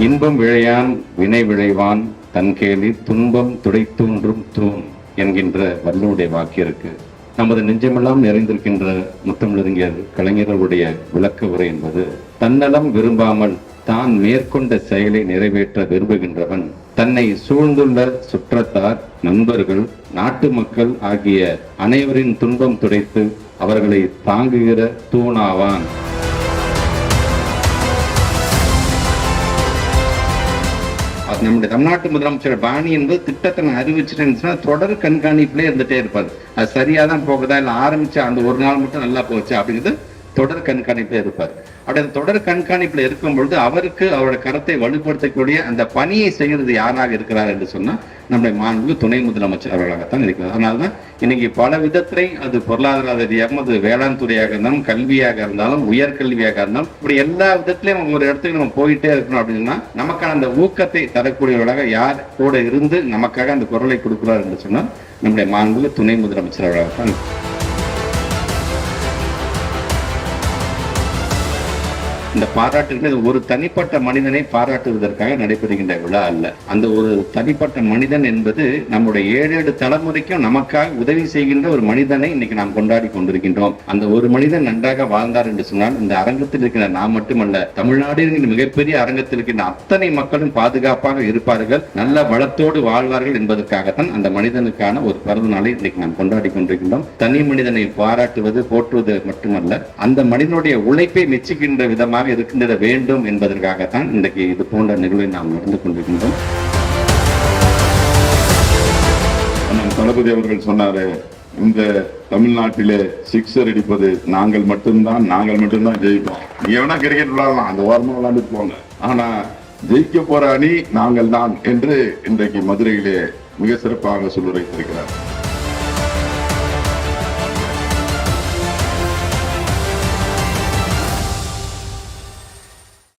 இன்பம் விழையான் வினை விழைவான் தன்கேலி துன்பம் துடைத்தூன்றும் தூண் என்கின்ற வள்ளுவருடைய வாக்கியம் இருக்கு. நமது நெஞ்சமெல்லாம் நிறைந்திருக்கின்ற முத்தமிழறிஞர் கலைஞர்களுடைய விளக்க உரை என்பது, தன்னலம் விரும்பாமல் தான் மேற்கொண்ட செயலை நிறைவேற்ற விரும்புகின்றவன் தன்னை சூழ்ந்துள்ள சுற்றத்தார், நண்பர்கள், நாட்டு மக்கள் ஆகிய அனைவரின் துன்பம் துடைத்து அவர்களை தாங்குகிற தூணாவான். நம்முடைய தமிழ்நாட்டு முதலமைச்சர் பாணி என்பது திட்டத்தை அறிவிச்சுட்டு தொடர் கண்காணிப்புலேயே இருந்துட்டே இருப்பார். அது சரியாதான் போகுதா, இல்லை ஆரம்பிச்சா அந்த ஒரு நாள் மட்டும் நல்லா போச்சு அப்படிங்கிறது தொடர் கண்காணிப்புல இருப்பார். அப்படி அந்த தொடர் கண்காணிப்புல இருக்கும் பொழுது அவருக்கு அவரோட கருத்தை வலுப்படுத்தக்கூடிய அந்த பணியை செய்கிறது யாராக இருக்கிறார் என்று சொன்னா நம்முடைய மாண்பு துணை முதலமைச்சர் அவர்களாகத்தான் இருக்கிறார். அதனால்தான் இன்னைக்கு பல விதத்திலே அது பொருளாதார ரீதியாகவும், அது வேளாண் துறையாக இருந்தாலும், கல்வியாக இருந்தாலும், உயர்கல்வியாக இருந்தாலும், இப்படி எல்லா விதத்திலையும் ஒரு இடத்துக்கு நம்ம போயிட்டே இருக்கணும் அப்படின்னா நமக்கான அந்த ஊக்கத்தை தரக்கூடியவர்களாக யார் கூட இருந்து நமக்காக அந்த குரலை கொடுக்கிறார் என்று சொன்னால் நம்முடைய மாண்பு துணை முதலமைச்சர் அவர்களாகத்தான். இந்த பாராட்டுகிறது ஒரு தனிப்பட்ட மனிதனை பாராட்டுவதற்காக நடைபெறுகின்ற விழா அல்ல. அந்த ஒரு தனிப்பட்ட மனிதன் என்பது நம்முடைய 7 தலைமுறைக்கும் நமக்காக உதவி செய்கின்ற ஒரு மனிதனை இன்னைக்கு நாம் கொண்டாடி கொண்டிருக்கின்றோம். அந்த ஒரு மனிதன் நன்றாக வாழ்ந்தார் என்று சொன்னால் இந்த அரங்கத்தில் இருக்கின்ற நாம் மட்டுமல்ல, தமிழ்நாடு மிகப்பெரிய அரங்கத்தில் இருக்கின்ற அத்தனை மக்களும் பாதுகாப்பாக இருப்பார்கள், நல்ல வளத்தோடு வாழ்வார்கள் என்பதற்காகத்தான் அந்த மனிதனுக்கான ஒரு பிறந்த நாளை இன்னைக்கு நாம் கொண்டாடி கொண்டிருக்கின்றோம். தனி மனிதனை பாராட்டுவது, போற்றுவது மட்டுமல்ல, அந்த மனிதனுடைய உழைப்பை மெச்சுகின்ற விதமாக இருக்கின்ற வேண்டும் என்பதற்காகத்தான் இன்றைக்கு இது போன்ற நிகழ்வை நாம் நடந்து கொண்டிருக்கின்றோம். தளபதி அவர்கள் சொன்னாரு, இந்த தமிழ்நாட்டிலே சிக்ஸர் அடிப்பது நாங்கள் மட்டும்தான் ஜெயிப்போம். நீ வேணா கிரிக்கெட் விளையாடலாம், அந்த ஓரமா விளையாண்டு போங்க, ஆனா ஜெயிக்க போற அணி நாங்கள் தான் என்று இன்றைக்கு மதுரையிலே மிக சிறப்பாக சொல்லுரைத்திருக்கிறார்.